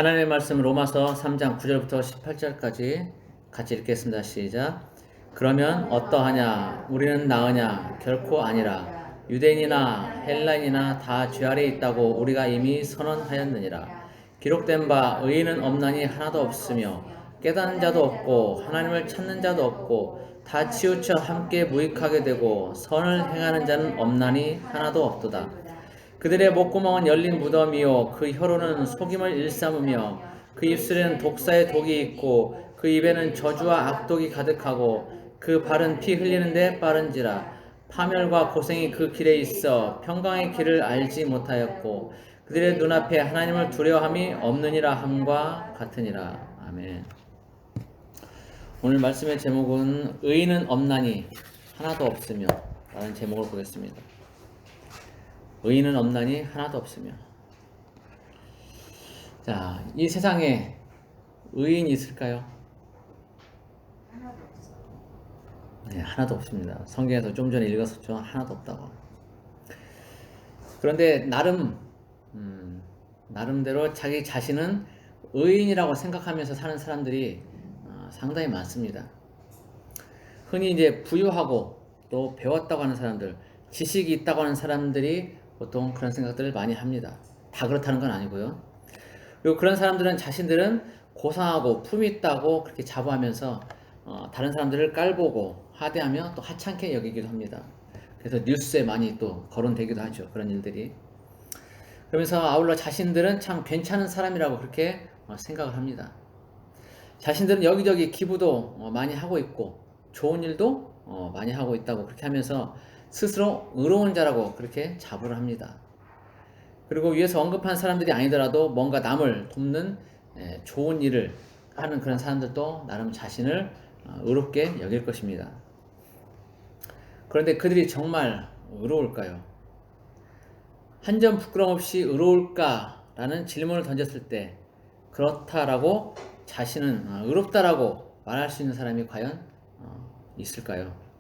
하나님의 말씀 로마서 3장 9절부터 18절까지 같이 읽겠습니다. 시작. 그러면 어떠하냐? 우리는 나으냐? 결코 아니라. 유대인이나 헬라인이나 다 죄 아래에 있다고 우리가 이미 선언하였느니라. 기록된 바 의인은 없나니 하나도 없으며 깨닫는 자도 없고 하나님을 찾는 자도 없고 다 치우쳐 함께 무익하게 되고 선을 행하는 자는 없나니 하나도 없도다. 그들의 목구멍은 열린 무덤이요 그 혀로는 속임을 일삼으며 그 입술에는 독사의 독이 있고 그 입에는 저주와 악독이 가득하고 그 발은 피 흘리는데 빠른지라. 파멸과 고생이 그 길에 있어 평강의 길을 알지 못하였고 그들의 눈앞에 하나님을 두려워함이 없느니라 함과 같으니라. 아멘. 오늘 말씀의 제목은 의인은 없나니 하나도 없으며 라는 제목을 보겠습니다. 의인은 없나니 하나도 없으며. 자, 이 세상에 의인이 있을까요? 하나도 없어. 네, 하나도 없습니다. 성경에서 좀 전에 읽었었죠. 하나도 없다고. 그런데 나름대로 자기 자신은 의인이라고 생각하면서 사는 사람들이 상당히 많습니다. 흔히 이제 부유하고 또 배웠다고 하는 사람들, 지식이 있다고 하는 사람들이 보통 그런 생각들을 많이 합니다. 다 그렇다는 건 아니고요. 그리고 그런 사람들은 자신들은 고상하고 품이 있다고 그렇게 자부하면서 다른 사람들을 깔보고 하대하며 또 하찮게 여기기도 합니다. 그래서 뉴스에 많이 또 거론되기도 하죠. 그런 일들이. 그러면서 아울러 자신들은 참 괜찮은 사람이라고 그렇게 생각을 합니다. 자신들은 여기저기 기부도 많이 하고 있고 좋은 일도 많이 하고 있다고 그렇게 하면서 스스로 의로운 자라고 그렇게 자부를 합니다. 그리고 위에서 언급한 사람들이 아니더라도 뭔가 남을 돕는 좋은 일을 하는 그런 사람들도 나름 자신을 의롭게 여길 것입니다. 그런데 그들이 정말 의로울까요? 한 점 부끄럼 없이 의로울까라는 질문을 던졌을 때 그렇다라고 자신은 의롭다라고 말할 수 있는 사람이 과연 있을까요?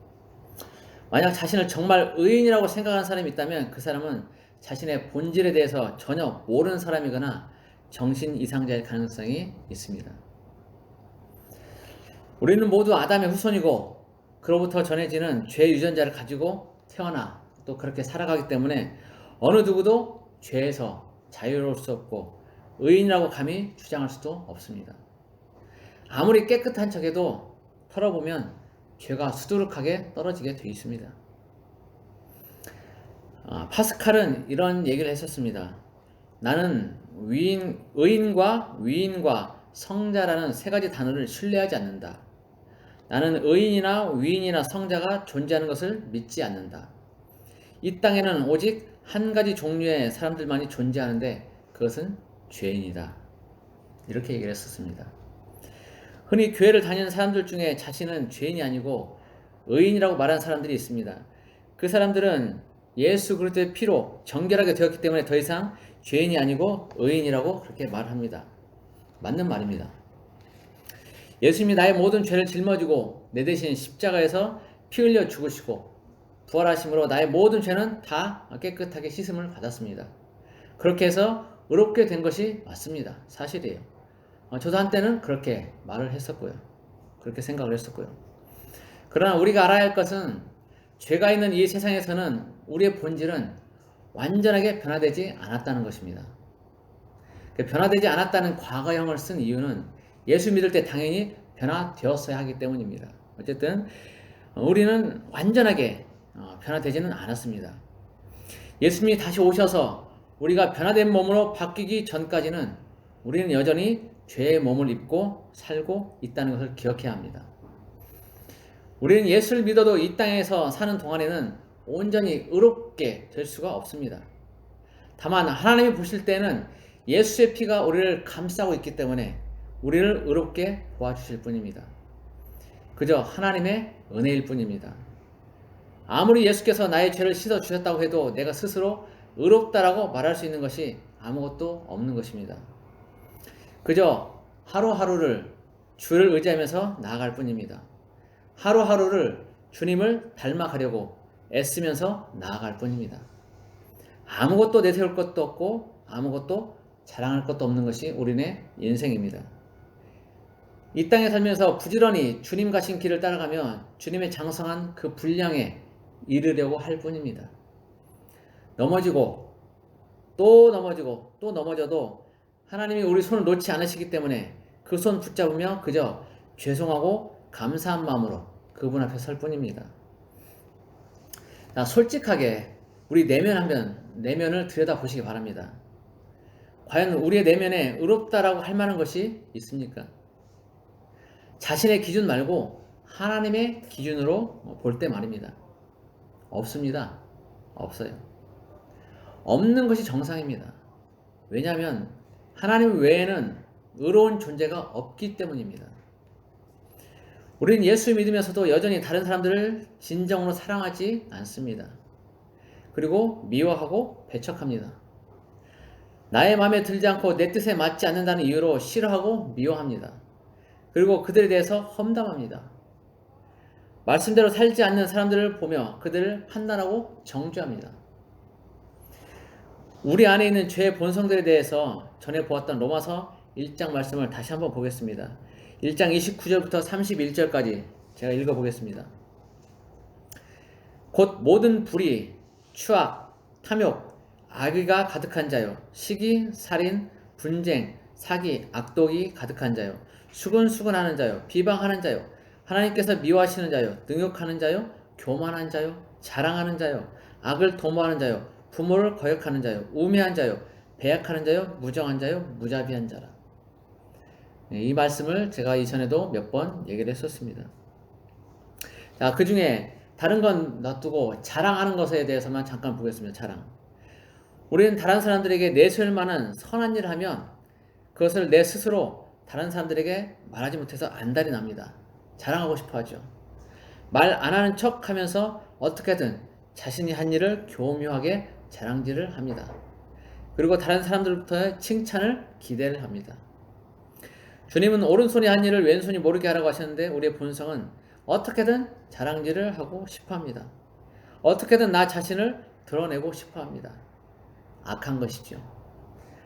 만약 자신을 정말 의인이라고 생각하는 사람이 있다면 그 사람은 자신의 본질에 대해서 전혀 모르는 사람이거나 정신 이상자일 가능성이 있습니다. 우리는 모두 아담의 후손이고 그로부터 전해지는 죄 유전자를 가지고 태어나 또 그렇게 살아가기 때문에 어느 누구도 죄에서 자유로울 수 없고 의인이라고 감히 주장할 수도 없습니다. 아무리 깨끗한 척해도 털어보면 죄가 수두룩하게 떨어지게 되어 있습니다. 파스칼은 이런 얘기를 했었습니다. 나는 의인과 위인과 성자라는 세 가지 단어를 신뢰하지 않는다. 나는 의인이나 위인이나 성자가 존재하는 것을 믿지 않는다. 이 땅에는 오직 한 가지 종류의 사람들만이 존재하는데 그것은 죄인이다. 이렇게 얘기를 했었습니다. 흔히 교회를 다니는 사람들 중에 자신은 죄인이 아니고 의인이라고 말하는 사람들이 있습니다. 그 사람들은 예수 그리스도의 피로 정결하게 되었기 때문에 더 이상 죄인이 아니고 의인이라고 그렇게 말합니다. 맞는 말입니다. 예수님이 나의 모든 죄를 짊어지고 내 대신 십자가에서 피 흘려 죽으시고 부활하심으로 나의 모든 죄는 다 깨끗하게 씻음을 받았습니다. 그렇게 해서 의롭게 된 것이 맞습니다. 사실이에요. 저도 한때는 그렇게 말을 했었고요. 그렇게 생각을 했었고요. 그러나 우리가 알아야 할 것은 죄가 있는 이 세상에서는 우리의 본질은 완전하게 변화되지 않았다는 것입니다. 변화되지 않았다는 과거형을 쓴 이유는 예수 믿을 때 당연히 변화되었어야 하기 때문입니다. 어쨌든 우리는 완전하게 변화되지는 않았습니다. 예수님이 다시 오셔서 우리가 변화된 몸으로 바뀌기 전까지는 우리는 여전히 죄의 몸을 입고 살고 있다는 것을 기억해야 합니다. 우리는 예수를 믿어도 이 땅에서 사는 동안에는 온전히 의롭게 될 수가 없습니다. 다만 하나님이 보실 때는 예수의 피가 우리를 감싸고 있기 때문에 우리를 의롭게 도와주실 뿐입니다. 그저 하나님의 은혜일 뿐입니다. 아무리 예수께서 나의 죄를 씻어주셨다고 해도 내가 스스로 의롭다라고 말할 수 있는 것이 아무것도 없는 것입니다. 그저 하루하루를 주를 의지하면서 나아갈 뿐입니다. 하루하루를 주님을 닮아가려고 애쓰면서 나아갈 뿐입니다. 아무것도 내세울 것도 없고 아무것도 자랑할 것도 없는 것이 우리네 인생입니다. 이 땅에 살면서 부지런히 주님 가신 길을 따라가며 주님의 장성한 그 분량에 이르려고 할 뿐입니다. 넘어지고 또 넘어지고 또 넘어져도 하나님이 우리 손을 놓지 않으시기 때문에 그 손 붙잡으며 그저 죄송하고 감사한 마음으로 그분 앞에 설 뿐입니다. 솔직하게 우리 내면을 들여다보시기 바랍니다. 과연 우리의 내면에 의롭다라고 할 만한 것이 있습니까? 자신의 기준 말고 하나님의 기준으로 볼 때 말입니다. 없습니다. 없어요. 없는 것이 정상입니다. 왜냐하면 하나님 외에는 의로운 존재가 없기 때문입니다. 우리는 예수 믿으면서도 여전히 다른 사람들을 진정으로 사랑하지 않습니다. 그리고 미워하고 배척합니다. 나의 마음에 들지 않고 내 뜻에 맞지 않는다는 이유로 싫어하고 미워합니다. 그리고 그들에 대해서 험담합니다. 말씀대로 살지 않는 사람들을 보며 그들을 판단하고 정죄합니다. 우리 안에 있는 죄의 본성들에 대해서 전에 보았던 로마서 1장 말씀을 다시 한번 보겠습니다. 1장 29절부터 31절까지 제가 읽어보겠습니다. 곧 모든 불의, 추악, 탐욕, 악의가 가득한 자요, 시기, 살인, 분쟁, 사기, 악독이 가득한 자요, 수근수근하는 자요, 비방하는 자요, 하나님께서 미워하시는 자요, 능욕하는 자요, 교만한 자요, 자랑하는 자요, 악을 도모하는 자요, 부모를 거역하는 자요, 우매한 자요, 배약하는 자요, 무정한 자요, 무자비한 자라. 이 말씀을 제가 이전에도 몇 번 얘기를 했었습니다. 자, 그 중에 다른 건 놔두고 자랑하는 것에 대해서만 잠깐 보겠습니다. 자랑. 우리는 다른 사람들에게 내세울 만한 선한 일을 하면 그것을 내 스스로 다른 사람들에게 말하지 못해서 안달이 납니다. 자랑하고 싶어 하죠. 말 안 하는 척 하면서 어떻게든 자신이 한 일을 교묘하게 자랑질을 합니다. 그리고 다른 사람들부터의 칭찬을 기대를 합니다. 주님은 오른손이 한 일을 왼손이 모르게 하라고 하셨는데 우리의 본성은 어떻게든 자랑질을 하고 싶어 합니다. 어떻게든 나 자신을 드러내고 싶어 합니다. 악한 것이죠.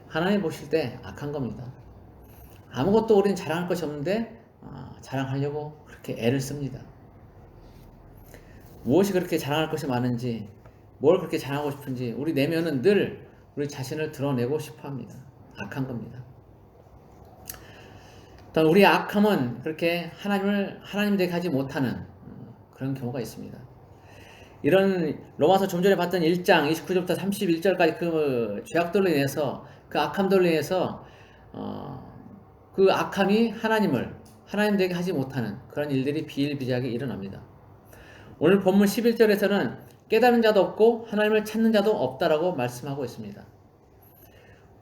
하나님 보실 때 악한 겁니다. 아무것도 우리는 자랑할 것이 없는데 자랑하려고 그렇게 애를 씁니다. 무엇이 그렇게 자랑할 것이 많은지, 뭘 그렇게 자랑하고 싶은지 우리 내면은 늘 우리 자신을 드러내고 싶어 합니다. 악한 겁니다. 일단 우리의 악함은 그렇게 하나님 되게 하지 못하는 그런 경우가 있습니다. 이런 로마서 좀 전에 봤던 1장 29절부터 31절까지 그 죄악들로 인해서 그 악함들로 인해서 그 악함이 하나님 되게 하지 못하는 그런 일들이 비일비재하게 일어납니다. 오늘 본문 11절에서는 깨달은 자도 없고 하나님을 찾는 자도 없다라고 말씀하고 있습니다.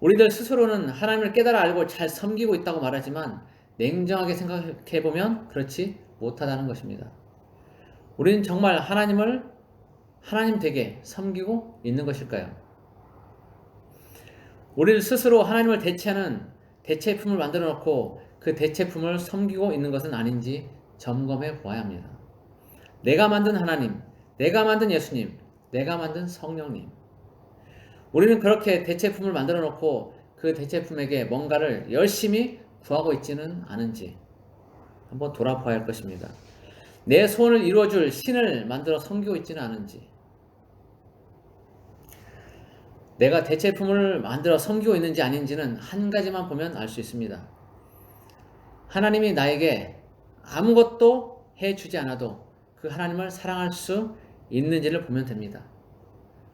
우리들 스스로는 하나님을 깨달아 알고 잘 섬기고 있다고 말하지만 냉정하게 생각해보면 그렇지 못하다는 것입니다. 우리는 정말 하나님 되게 섬기고 있는 것일까요? 우리를 스스로 하나님을 대체하는 대체품을 만들어 놓고 그 대체품을 섬기고 있는 것은 아닌지 점검해 보아야 합니다. 내가 만든 하나님, 내가 만든 예수님, 내가 만든 성령님. 우리는 그렇게 대체품을 만들어 놓고 그 대체품에게 뭔가를 열심히 구하고 있지는 않은지 한번 돌아봐야 할 것입니다. 내 소원을 이루어줄 신을 만들어 섬기고 있지는 않은지, 내가 대체품을 만들어 섬기고 있는지 아닌지는 한 가지만 보면 알 수 있습니다. 하나님이 나에게 아무것도 해주지 않아도 그 하나님을 사랑할 수 있는지를 보면 됩니다.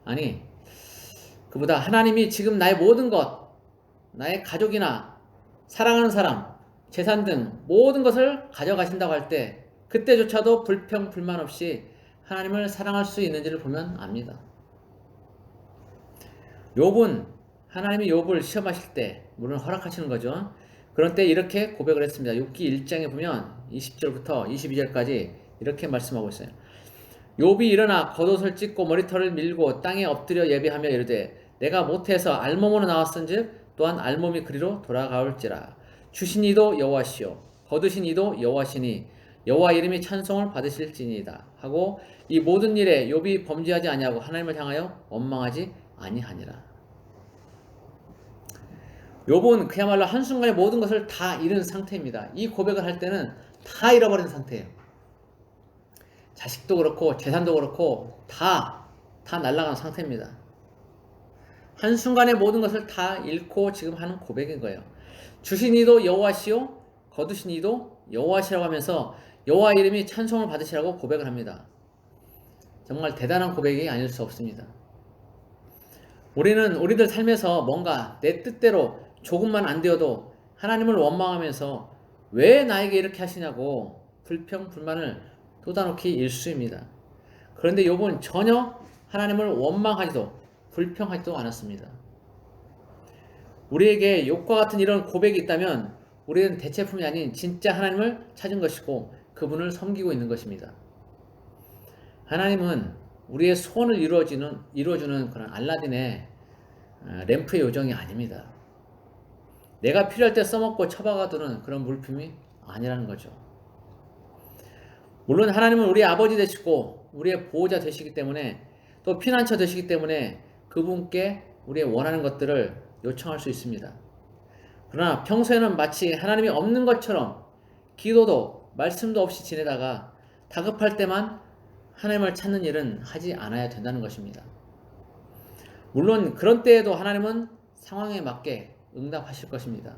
아니, 그보다 하나님이 지금 나의 모든 것, 나의 가족이나 사랑하는 사람, 재산 등 모든 것을 가져가신다고 할 때 그때조차도 불평, 불만 없이 하나님을 사랑할 수 있는지를 보면 압니다. 욥은 하나님이 욥을 시험하실 때 물론 허락하시는 거죠. 그런 때 이렇게 고백을 했습니다. 욥기 1장에 보면 20절부터 22절까지 이렇게 말씀하고 있어요. 욥이 일어나 겉옷을 찢고 머리털을 밀고 땅에 엎드려 예배하며 이르되 내가 모태에서 알몸으로 나왔은즉 또한 알몸이 그리로 돌아가올지라. 주신 이도 여호와시요 거두신 이도 여호와시니 여호와 이름이 찬송을 받으실지니이다 하고 이 모든 일에 욥이 범죄하지 아니하고 하나님을 향하여 원망하지 아니하니라. 욥은 그야말로 한순간에 모든 것을 다 잃은 상태입니다. 이 고백을 할 때는 다 잃어버린 상태예요. 자식도 그렇고 재산도 그렇고 다 날아간 상태입니다. 한순간에 모든 것을 다 잃고 지금 하는 고백인 거예요. 주신 이도 여호와시요 거두신 이도 여호와시라고 하면서 여호와 이름이 찬송을 받으시라고 고백을 합니다. 정말 대단한 고백이 아닐 수 없습니다. 우리는 우리들 삶에서 뭔가 내 뜻대로 조금만 안 되어도 하나님을 원망하면서 왜 나에게 이렇게 하시냐고 불평, 불만을 쏟아놓기 일쑤입니다. 그런데 욥은 전혀 하나님을 원망하지도 불평하지도 않았습니다. 우리에게 욥과 같은 이런 고백이 있다면 우리는 대체품이 아닌 진짜 하나님을 찾은 것이고 그분을 섬기고 있는 것입니다. 하나님은 우리의 소원을 이루어주는 그런 알라딘의 램프의 요정이 아닙니다. 내가 필요할 때 써먹고 처박아두는 그런 물품이 아니라는 거죠. 물론 하나님은 우리의 아버지 되시고 우리의 보호자 되시기 때문에 또 피난처 되시기 때문에 그분께 우리의 원하는 것들을 요청할 수 있습니다. 그러나 평소에는 마치 하나님이 없는 것처럼 기도도 말씀도 없이 지내다가 다급할 때만 하나님을 찾는 일은 하지 않아야 된다는 것입니다. 물론 그런 때에도 하나님은 상황에 맞게 응답하실 것입니다.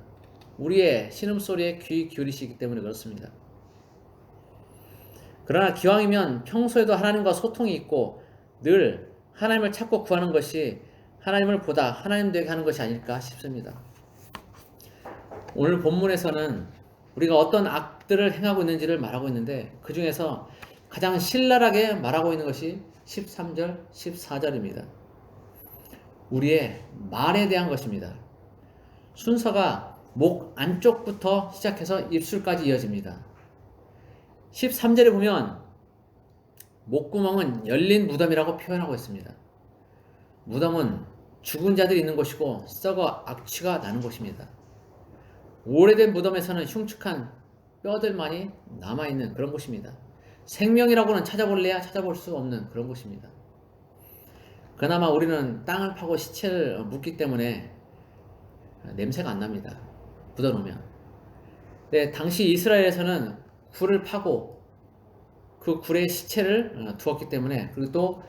우리의 신음소리에 귀 기울이시기 때문에 그렇습니다. 그러나 기왕이면 평소에도 하나님과 소통이 있고 늘 하나님을 찾고 구하는 것이 하나님을 보다 하나님 되게 하는 것이 아닐까 싶습니다. 오늘 본문에서는 우리가 어떤 악들을 행하고 있는지를 말하고 있는데 그 중에서 가장 신랄하게 말하고 있는 것이 13절, 14절입니다. 우리의 말에 대한 것입니다. 순서가 목 안쪽부터 시작해서 입술까지 이어집니다. 13절에 보면 목구멍은 열린 무덤이라고 표현하고 있습니다. 무덤은 죽은 자들이 있는 곳이고 썩어 악취가 나는 곳입니다. 오래된 무덤에서는 흉측한 뼈들만이 남아있는 그런 곳입니다. 생명이라고는 찾아볼래야 찾아볼 수 없는 그런 곳입니다. 그나마 우리는 땅을 파고 시체를 묻기 때문에 냄새가 안 납니다. 묻어놓으면. 근데 당시 이스라엘에서는 굴을 파고 그 굴에 시체를 두었기 때문에 그리고 또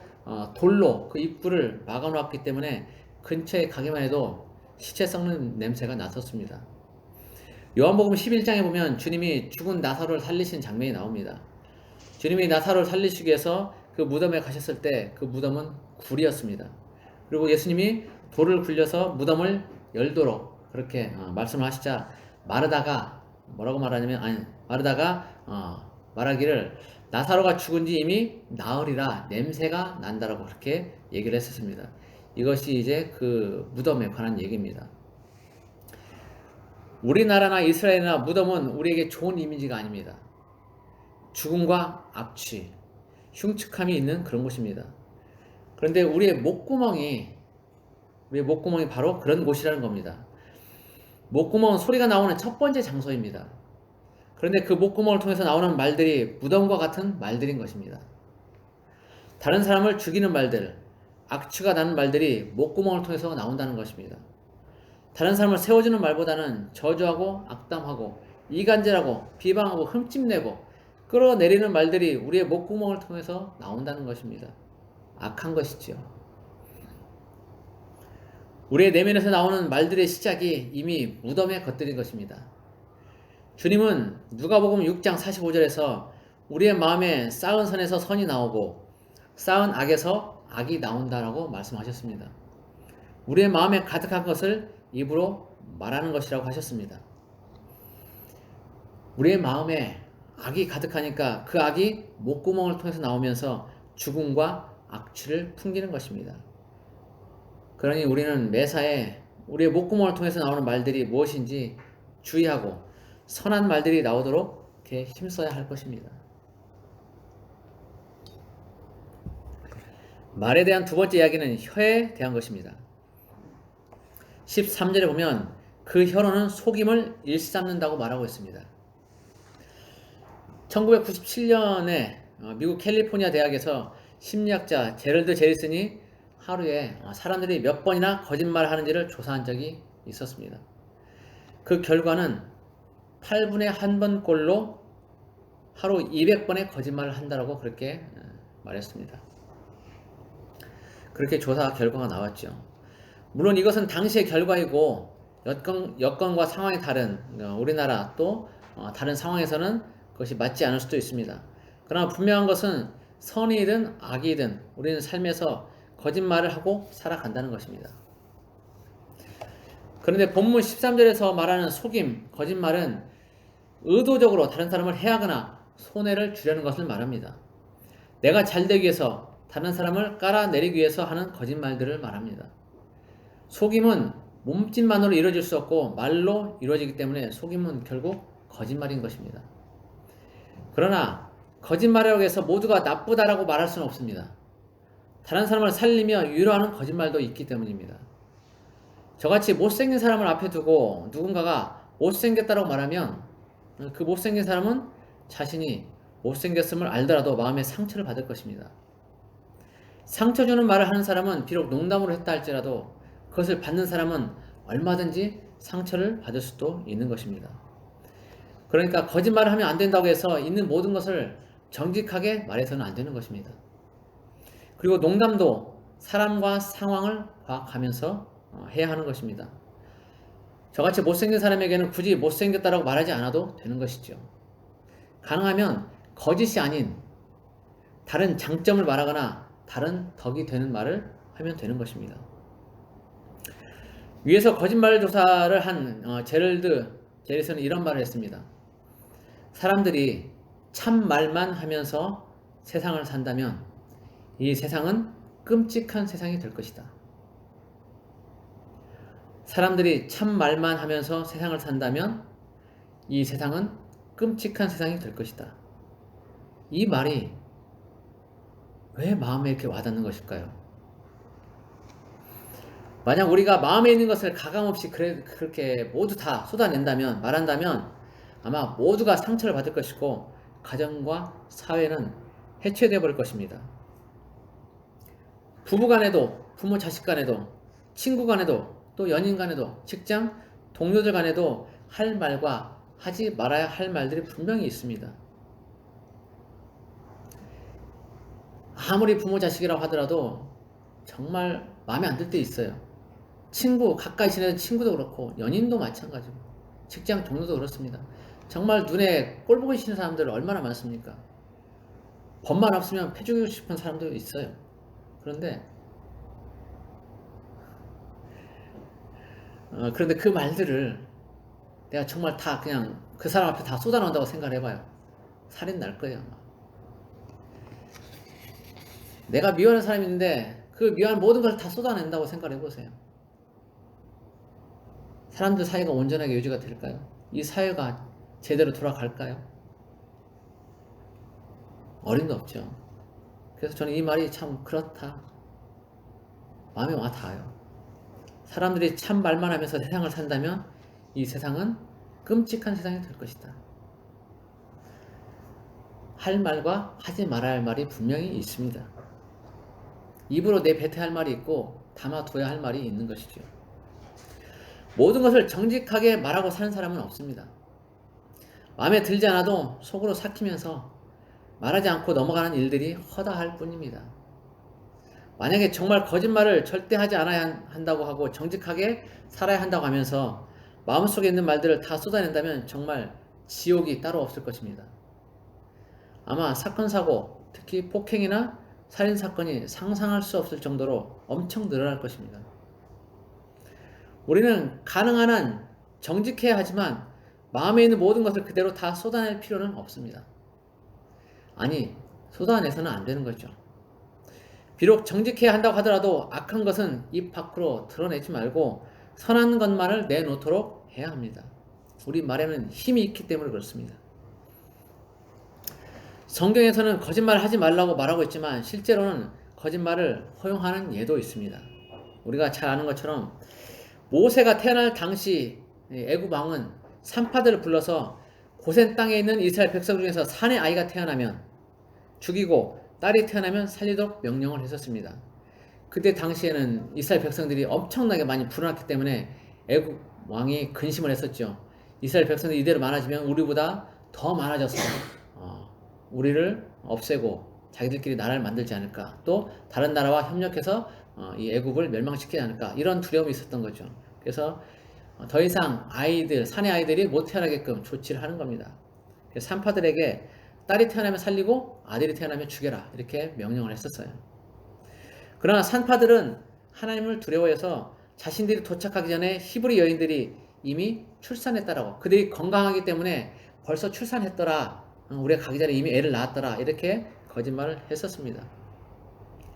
돌로 그 입구를 막아놓았기 때문에 근처에 가기만 해도 시체 썩는 냄새가 났었습니다. 요한복음 11장에 보면 주님이 죽은 나사로를 살리신 장면이 나옵니다. 주님이 나사로를 살리시기 위해서 그 무덤에 가셨을 때 그 무덤은 굴이었습니다. 그리고 예수님이 돌을 굴려서 무덤을 열도록 그렇게 말씀을 하시자 마르다가 뭐라고 말하냐면 말하기를 나사로가 죽은 지 이미 나흘이라 냄새가 난다라고 그렇게 얘기를 했었습니다. 이것이 이제 그 무덤에 관한 얘기입니다. 우리나라나 이스라엘이나 무덤은 우리에게 좋은 이미지가 아닙니다. 죽음과 악취, 흉측함이 있는 그런 곳입니다. 그런데 우리의 목구멍이 바로 그런 곳이라는 겁니다. 목구멍은 소리가 나오는 첫 번째 장소입니다. 그런데 그 목구멍을 통해서 나오는 말들이 무덤과 같은 말들인 것입니다. 다른 사람을 죽이는 말들, 악취가 나는 말들이 목구멍을 통해서 나온다는 것입니다. 다른 사람을 세워주는 말보다는 저주하고 악담하고 이간질하고 비방하고 흠집내고 끌어내리는 말들이 우리의 목구멍을 통해서 나온다는 것입니다. 악한 것이지요. 우리의 내면에서 나오는 말들의 시작이 이미 무덤에 겉들인 것입니다. 주님은 누가복음 6장 45절에서 우리의 마음에 쌓은 선에서 선이 나오고 쌓은 악에서 악이 나온다라고 말씀하셨습니다. 우리의 마음에 가득한 것을 입으로 말하는 것이라고 하셨습니다. 우리의 마음에 악이 가득하니까 그 악이 목구멍을 통해서 나오면서 죽음과 악취를 풍기는 것입니다. 그러니 우리는 매사에 우리의 목구멍을 통해서 나오는 말들이 무엇인지 주의하고 선한 말들이 나오도록 이렇게 힘써야 할 것입니다. 말에 대한 두 번째 이야기는 혀에 대한 것입니다. 13절에 보면 그 혀로는 속임을 일삼는다고 말하고 있습니다. 1997년에 미국 캘리포니아 대학에서 심리학자 제럴드 제리슨이 하루에 사람들이 몇 번이나 거짓말을 하는지를 조사한 적이 있었습니다. 그 결과는 8분의 1번꼴로 하루 200번의 거짓말을 한다라고 그렇게 말했습니다. 그렇게 조사 결과가 나왔죠. 물론 이것은 당시의 결과이고 여건과 상황이 다른 우리나라 또 다른 상황에서는 그것이 맞지 않을 수도 있습니다. 그러나 분명한 것은 선이든 악이든 우리는 삶에서 거짓말을 하고 살아간다는 것입니다. 그런데 본문 13절에서 말하는 속임, 거짓말은 의도적으로 다른 사람을 해하거나 손해를 주려는 것을 말합니다. 내가 잘되기 위해서 다른 사람을 깔아내리기 위해서 하는 거짓말들을 말합니다. 속임은 몸짓만으로 이루어질 수 없고 말로 이루어지기 때문에 속임은 결국 거짓말인 것입니다. 그러나 거짓말이라고 해서 모두가 나쁘다라고 말할 수는 없습니다. 다른 사람을 살리며 위로하는 거짓말도 있기 때문입니다. 저같이 못생긴 사람을 앞에 두고 누군가가 못생겼다고 말하면 그 못생긴 사람은 자신이 못생겼음을 알더라도 마음에 상처를 받을 것입니다. 상처 주는 말을 하는 사람은 비록 농담으로 했다 할지라도 그것을 받는 사람은 얼마든지 상처를 받을 수도 있는 것입니다. 그러니까 거짓말을 하면 안 된다고 해서 있는 모든 것을 정직하게 말해서는 안 되는 것입니다. 그리고 농담도 사람과 상황을 봐가면서 해야 하는 것입니다. 저같이 못생긴 사람에게는 굳이 못생겼다라고 말하지 않아도 되는 것이죠. 가능하면 거짓이 아닌 다른 장점을 말하거나 다른 덕이 되는 말을 하면 되는 것입니다. 위에서 거짓말 조사를 한 제럴드 제리슨은 이런 말을 했습니다. 사람들이 참 말만 하면서 세상을 산다면 이 세상은 끔찍한 세상이 될 것이다. 사람들이 참 말만 하면서 세상을 산다면 이 세상은 끔찍한 세상이 될 것이다. 이 말이 왜 마음에 이렇게 와닿는 것일까요? 만약 우리가 마음에 있는 것을 가감없이 그렇게 모두 다 쏟아낸다면, 말한다면 아마 모두가 상처를 받을 것이고 가정과 사회는 해체되어 버릴 것입니다. 부부 간에도, 부모 자식 간에도, 친구 간에도, 또 연인 간에도, 직장 동료들 간에도 할 말과 하지 말아야 할 말들이 분명히 있습니다. 아무리 부모 자식이라고 하더라도 정말 마음에 안 들 때 있어요. 친구, 가까이 지내는 친구도 그렇고 연인도 마찬가지고 직장 동료도 그렇습니다. 정말 눈에 꼴 보기 싫은 사람들 얼마나 많습니까? 법만 없으면 패주고 싶은 사람도 있어요. 그런데 그 말들을 내가 정말 다 그냥 그 사람 앞에 다 쏟아놓는다고 생각을 해봐요. 살인 날 거예요. 아마. 내가 미워하는 사람이 있는데 그 미워하는 모든 걸 다 쏟아낸다고 생각을 해보세요. 사람들 사이가 온전하게 유지가 될까요? 이 사회가 제대로 돌아갈까요? 어림도 없죠. 그래서 저는 이 말이 참 그렇다. 마음에 와 닿아요. 사람들이 참 말만 하면서 세상을 산다면 이 세상은 끔찍한 세상이 될 것이다. 할 말과 하지 말아야 할 말이 분명히 있습니다. 입으로 내뱉어야 할 말이 있고 담아둬야 할 말이 있는 것이죠. 모든 것을 정직하게 말하고 사는 사람은 없습니다. 마음에 들지 않아도 속으로 삭히면서 말하지 않고 넘어가는 일들이 허다할 뿐입니다. 만약에 정말 거짓말을 절대 하지 않아야 한다고 하고 정직하게 살아야 한다고 하면서 마음속에 있는 말들을 다 쏟아낸다면 정말 지옥이 따로 없을 것입니다. 아마 사건, 사고, 특히 폭행이나 살인사건이 상상할 수 없을 정도로 엄청 늘어날 것입니다. 우리는 가능한 한 정직해야 하지만 마음에 있는 모든 것을 그대로 다 쏟아낼 필요는 없습니다. 아니, 쏟아내서는 안 되는 거죠. 비록 정직해야 한다고 하더라도 악한 것은 입 밖으로 드러내지 말고 선한 것만을 내놓도록 해야 합니다. 우리 말에는 힘이 있기 때문에 그렇습니다. 성경에서는 거짓말을 하지 말라고 말하고 있지만 실제로는 거짓말을 허용하는 예도 있습니다. 우리가 잘 아는 것처럼 모세가 태어날 당시 애굽 왕은 산파들을 불러서 고센 땅에 있는 이스라엘 백성 중에서 산의 아이가 태어나면 죽이고 딸이 태어나면 살리도록 명령을 했었습니다. 그때 당시에는 이스라엘 백성들이 엄청나게 많이 불어났기 때문에 애굽 왕이 근심을 했었죠. 이스라엘 백성들이 이대로 많아지면 우리보다 더 많아져서 우리를 없애고 자기들끼리 나라를 만들지 않을까, 또 다른 나라와 협력해서 이 애굽을 멸망시키지 않을까, 이런 두려움이 있었던 거죠. 그래서 더 이상 산의 아이들이 못 태어나게끔 조치를 하는 겁니다. 그래서 산파들에게 딸이 태어나면 살리고 아들이 태어나면 죽여라, 이렇게 명령을 했었어요. 그러나 산파들은 하나님을 두려워해서 자신들이 도착하기 전에 히브리 여인들이 이미 출산했다라고, 그들이 건강하기 때문에 벌써 출산했더라, 우리가 가기 전에 이미 애를 낳았더라, 이렇게 거짓말을 했었습니다.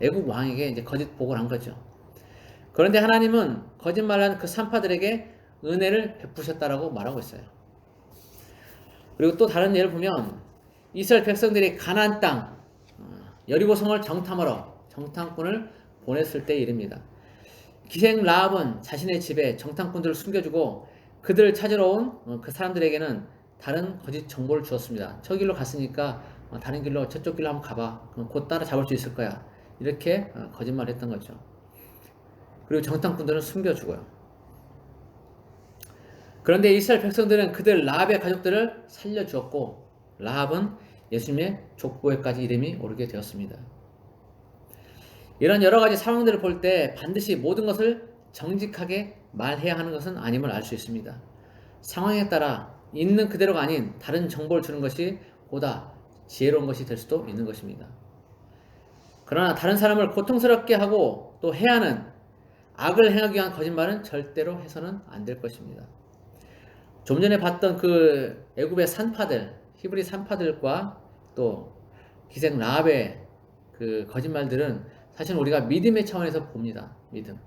애국 왕에게 이제 거짓 보고를 한 거죠. 그런데 하나님은 거짓말한 그 산파들에게 은혜를 베푸셨다라고 말하고 있어요. 그리고 또 다른 예를 보면 이스라엘 백성들이 가나안 땅 여리고성을 정탐하러 정탐꾼을 보냈을 때 일입니다. 기생 라합은 자신의 집에 정탐꾼들을 숨겨주고 그들을 찾으러 온 그 사람들에게는 다른 거짓 정보를 주었습니다. 저 길로 갔으니까 다른 길로, 저쪽 길로 한번 가봐. 그럼 곧 따라잡을 수 있을 거야. 이렇게 거짓말을 했던 거죠. 그리고 정탐꾼들은 숨겨주고요. 그런데 이스라엘 백성들은 그들 라합의 가족들을 살려주었고, 라합은 예수님의 족보에까지 이름이 오르게 되었습니다. 이런 여러 가지 상황들을 볼 때 반드시 모든 것을 정직하게 말해야 하는 것은 아님을 알 수 있습니다. 상황에 따라 있는 그대로가 아닌 다른 정보를 주는 것이 보다 지혜로운 것이 될 수도 있는 것입니다. 그러나 다른 사람을 고통스럽게 하고 또 해하는 악을 행하기 위한 거짓말은 절대로 해서는 안 될 것입니다. 좀 전에 봤던 그 애굽의 산파들, 히브리 산파들과 또 기생 라합의 그 거짓말들은 사실 우리가 믿음의 차원에서 봅니다. 믿음.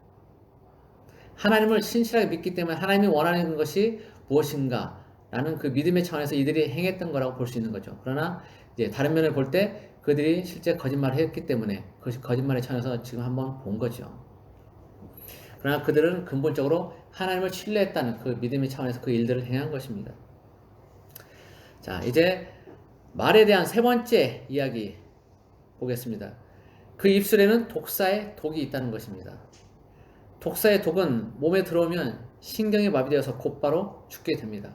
하나님을 신실하게 믿기 때문에 하나님이 원하는 것이 무엇인가 라는 그 믿음의 차원에서 이들이 행했던 거라고 볼 수 있는 거죠. 그러나 이제 다른 면을 볼 때 그들이 실제 거짓말을 했기 때문에 그것이 거짓말의 차원에서 지금 한번 본 거죠. 그러나 그들은 근본적으로 하나님을 신뢰했다는 그 믿음의 차원에서 그 일들을 행한 것입니다. 자, 이제 말에 대한 세 번째 이야기 보겠습니다. 그 입술에는 독사의 독이 있다는 것입니다. 독사의 독은 몸에 들어오면 신경이 마비되어서 곧바로 죽게 됩니다.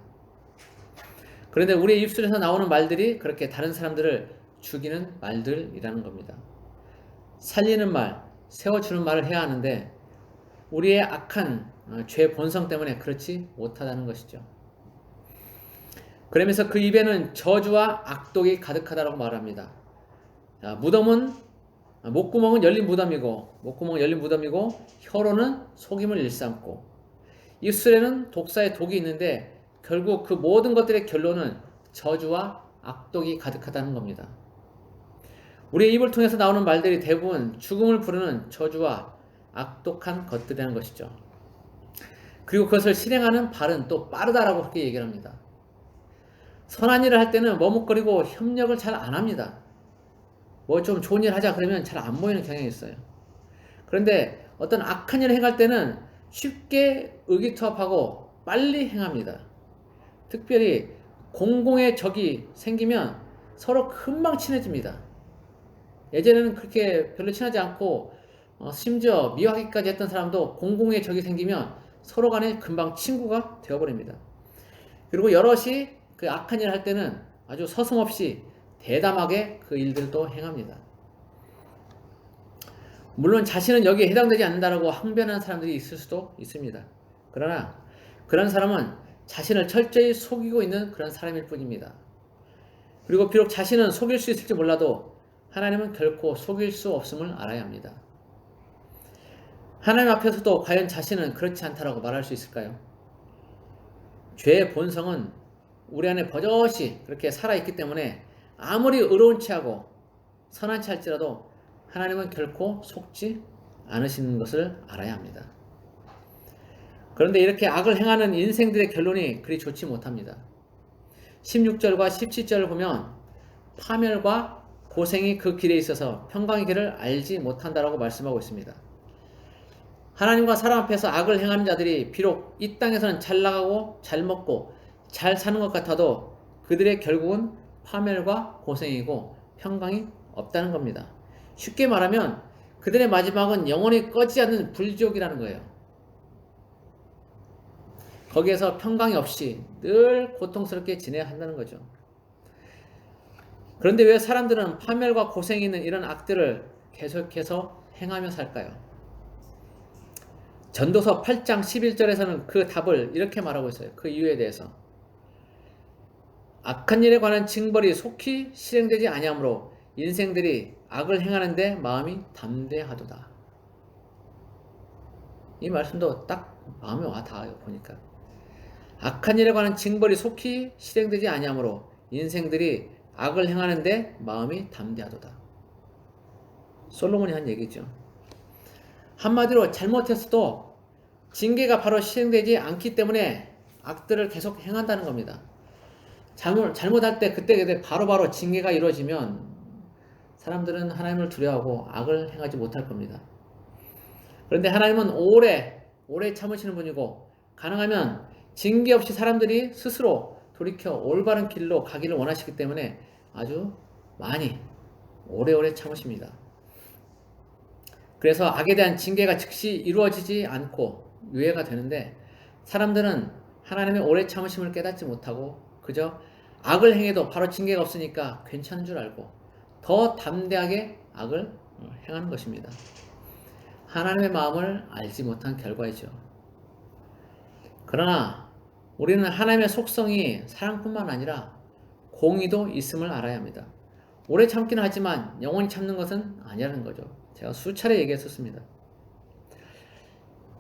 그런데 우리의 입술에서 나오는 말들이 그렇게 다른 사람들을 죽이는 말들이라는 겁니다. 살리는 말, 세워주는 말을 해야 하는데 우리의 악한 죄 본성 때문에 그렇지 못하다는 것이죠. 그러면서 그 입에는 저주와 악독이 가득하다고 말합니다. 자, 목구멍은 열린 무덤이고 혀로는 속임을 일삼고, 입술에는 독사의 독이 있는데 결국 그 모든 것들의 결론은 저주와 악독이 가득하다는 겁니다. 우리의 입을 통해서 나오는 말들이 대부분 죽음을 부르는 저주와 악독한 것들이라는 것이죠. 그리고 그것을 실행하는 발은 또 빠르다라고 그렇게 얘기를 합니다. 선한 일을 할 때는 머뭇거리고 협력을 잘 안 합니다. 뭐 좀 좋은 일 하자 그러면 잘 안 보이는 경향이 있어요. 그런데 어떤 악한 일을 행할 때는 쉽게 의기투합하고 빨리 행합니다. 특별히 공공의 적이 생기면 서로 금방 친해집니다. 예전에는 그렇게 별로 친하지 않고 심지어 미워하기까지 했던 사람도 공공의 적이 생기면 서로 간에 금방 친구가 되어버립니다. 그리고 여럿이 그 악한 일을 할 때는 아주 서슴없이 대담하게 그 일들도 행합니다. 물론 자신은 여기에 해당되지 않는다라고 항변하는 사람들이 있을 수도 있습니다. 그러나 그런 사람은 자신을 철저히 속이고 있는 그런 사람일 뿐입니다. 그리고 비록 자신은 속일 수 있을지 몰라도 하나님은 결코 속일 수 없음을 알아야 합니다. 하나님 앞에서도 과연 자신은 그렇지 않다라고 말할 수 있을까요? 죄의 본성은 우리 안에 버젓이 그렇게 살아있기 때문에 아무리 의로운 체하고 선한 체할지라도 하나님은 결코 속지 않으시는 것을 알아야 합니다. 그런데 이렇게 악을 행하는 인생들의 결론이 그리 좋지 못합니다. 16절과 17절을 보면 파멸과 고생이 그 길에 있어서 평강의 길을 알지 못한다라고 말씀하고 있습니다. 하나님과 사람 앞에서 악을 행하는 자들이 비록 이 땅에서는 잘 나가고 잘 먹고 잘 사는 것 같아도 그들의 결국은 파멸과 고생이고 평강이 없다는 겁니다. 쉽게 말하면 그들의 마지막은 영원히 꺼지지 않는 불지옥이라는 거예요. 거기에서 평강이 없이 늘 고통스럽게 지내야 한다는 거죠. 그런데 왜 사람들은 파멸과 고생이 있는 이런 악들을 계속해서 행하며 살까요? 전도서 8장 11절에서는 그 답을 이렇게 말하고 있어요. 그 이유에 대해서. 악한 일에 관한 징벌이 속히 실행되지 아니하므로 인생들이 악을 행하는데 마음이 담대하도다. 이 말씀도 딱 마음에 와 닿아요. 보니까. 악한 일에 관한 징벌이 속히 실행되지 아니하므로 인생들이 악을 행하는데 마음이 담대하도다. 솔로몬이 한 얘기죠. 한마디로 잘못했어도 징계가 바로 실행되지 않기 때문에 악들을 계속 행한다는 겁니다. 잘못할 때 그때 바로바로 징계가 이루어지면 사람들은 하나님을 두려워하고 악을 행하지 못할 겁니다. 그런데 하나님은 오래 참으시는 분이고 가능하면 징계 없이 사람들이 스스로 돌이켜 올바른 길로 가기를 원하시기 때문에 아주 많이 오래오래 참으십니다. 그래서 악에 대한 징계가 즉시 이루어지지 않고 유예가 되는데 사람들은 하나님의 오래 참으심을 깨닫지 못하고 그저 악을 행해도 바로 징계가 없으니까 괜찮은 줄 알고 더 담대하게 악을 행하는 것입니다. 하나님의 마음을 알지 못한 결과이죠. 그러나 우리는 하나님의 속성이 사랑뿐만 아니라 공의도 있음을 알아야 합니다. 오래 참기는 하지만 영원히 참는 것은 아니라는 거죠. 제가 수차례 얘기했었습니다.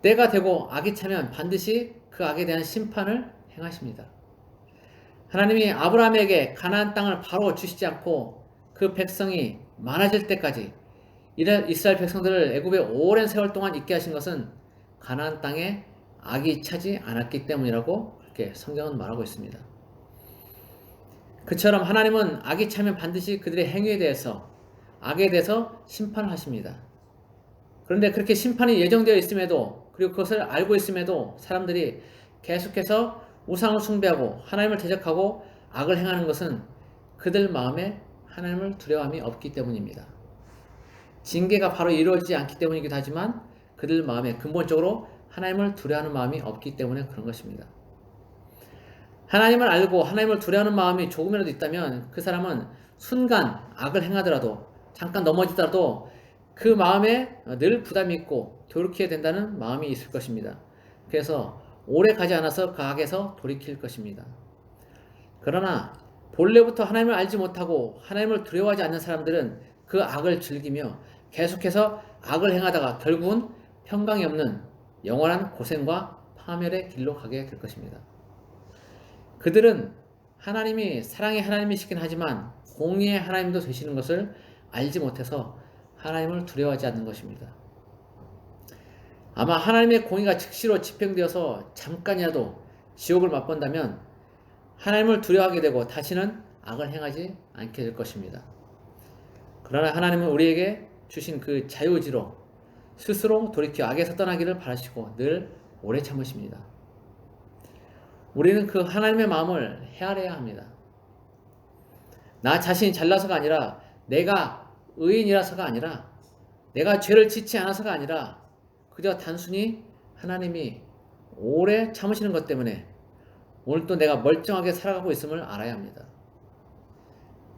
때가 되고 악이 차면 반드시 그 악에 대한 심판을 행하십니다. 하나님이 아브라함에게 가나안 땅을 바로 주시지 않고 그 백성이 많아질 때까지 이스라엘 백성들을 애굽에 오랜 세월 동안 있게 하신 것은 가나안 땅에 악이 차지 않았기 때문이라고 그렇게 성경은 말하고 있습니다. 그처럼 하나님은 악이 차면 반드시 그들의 행위에 대해서 악에 대해서 심판을 하십니다. 그런데 그렇게 심판이 예정되어 있음에도 그리고 그것을 알고 있음에도 사람들이 계속해서 우상을 숭배하고 하나님을 대적하고 악을 행하는 것은 그들 마음에 하나님을 두려움이 없기 때문입니다. 징계가 바로 이루어지지 않기 때문이기도 하지만 그들 마음에 근본적으로 하나님을 두려워하는 마음이 없기 때문에 그런 것입니다. 하나님을 알고 하나님을 두려워하는 마음이 조금이라도 있다면 그 사람은 순간 악을 행하더라도 잠깐 넘어지더라도 그 마음에 늘 부담이 있고 돌이켜야 된다는 마음이 있을 것입니다. 그래서 오래 가지 않아서 그 악에서 돌이킬 것입니다. 그러나 본래부터 하나님을 알지 못하고 하나님을 두려워하지 않는 사람들은 그 악을 즐기며 계속해서 악을 행하다가 결국은 평강이 없는 영원한 고생과 파멸의 길로 가게 될 것입니다. 그들은 하나님이 사랑의 하나님이시긴 하지만 공의의 하나님도 되시는 것을 알지 못해서 하나님을 두려워하지 않는 것입니다. 아마 하나님의 공의가 즉시로 집행되어서 잠깐이라도 지옥을 맛본다면 하나님을 두려워하게 되고 다시는 악을 행하지 않게 될 것입니다. 그러나 하나님은 우리에게 주신 그 자유의지로 스스로 돌이켜 악에서 떠나기를 바라시고 늘 오래 참으십니다. 우리는 그 하나님의 마음을 헤아려야 합니다. 나 자신이 잘나서가 아니라 내가 의인이라서가 아니라 내가 죄를 짓지 않아서가 아니라 그저 단순히 하나님이 오래 참으시는 것 때문에 오늘 또 내가 멀쩡하게 살아가고 있음을 알아야 합니다.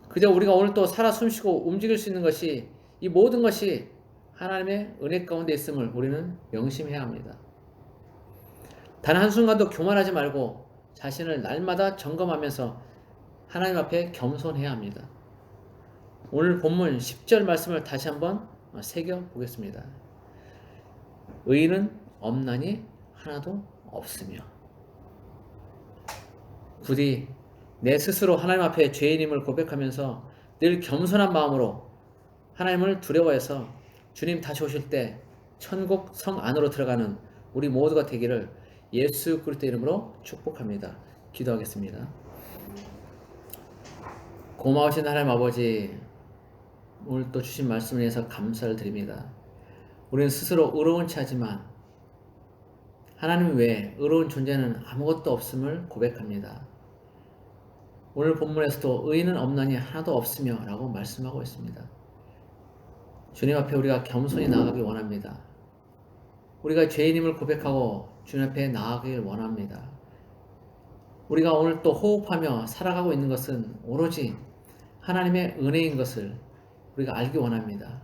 그저 우리가 오늘 또 살아 숨쉬고 움직일 수 있는 것이 이 모든 것이 하나님의 은혜 가운데 있음을 우리는 명심해야 합니다. 단 한순간도 교만하지 말고 자신을 날마다 점검하면서 하나님 앞에 겸손해야 합니다. 오늘 본문 10절 말씀을 다시 한번 새겨보겠습니다. 의인은 없나니 하나도 없으며. 부디 내 스스로 하나님 앞에 죄인임을 고백하면서 늘 겸손한 마음으로 하나님을 두려워해서 주님 다시 오실 때 천국 성 안으로 들어가는 우리 모두가 되기를 예수 그리스도 이름으로 축복합니다. 기도하겠습니다. 고마우신 하나님 아버지, 오늘 또 주신 말씀을 위해서 감사를 드립니다. 우리는 스스로 의로운 체 하지만 하나님 외에 의로운 존재는 아무것도 없음을 고백합니다. 오늘 본문에서도 의인은 없나니 하나도 없으며 라고 말씀하고 있습니다. 주님 앞에 우리가 겸손히 나아가길 원합니다. 우리가 죄인임을 고백하고 주님 앞에 나아가길 원합니다. 우리가 오늘 또 호흡하며 살아가고 있는 것은 오로지 하나님의 은혜인 것을 우리가 알기 원합니다.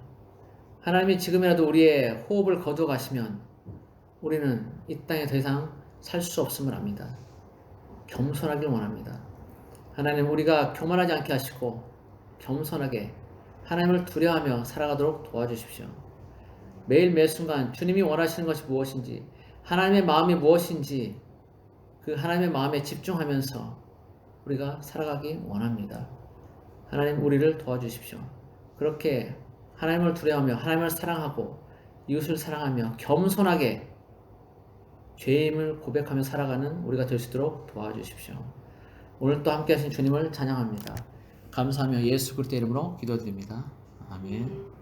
하나님이 지금이라도 우리의 호흡을 거두어 가시면 우리는 이 땅에 더 이상 살 수 없음을 압니다. 겸손하길 원합니다. 하나님, 우리가 교만하지 않게 하시고 겸손하게 하나님을 두려워하며 살아가도록 도와주십시오. 매일 매 순간 주님이 원하시는 것이 무엇인지, 하나님의 마음이 무엇인지 그 하나님의 마음에 집중하면서 우리가 살아가기 원합니다. 하나님, 우리를 도와주십시오. 그렇게 하나님을 두려워하며 하나님을 사랑하고 이웃을 사랑하며 겸손하게 죄임을 고백하며 살아가는 우리가 될 수 있도록 도와주십시오. 오늘 또 함께 하신 주님을 찬양합니다. 감사하며 예수 그리스도의 이름으로 기도드립니다. 아멘.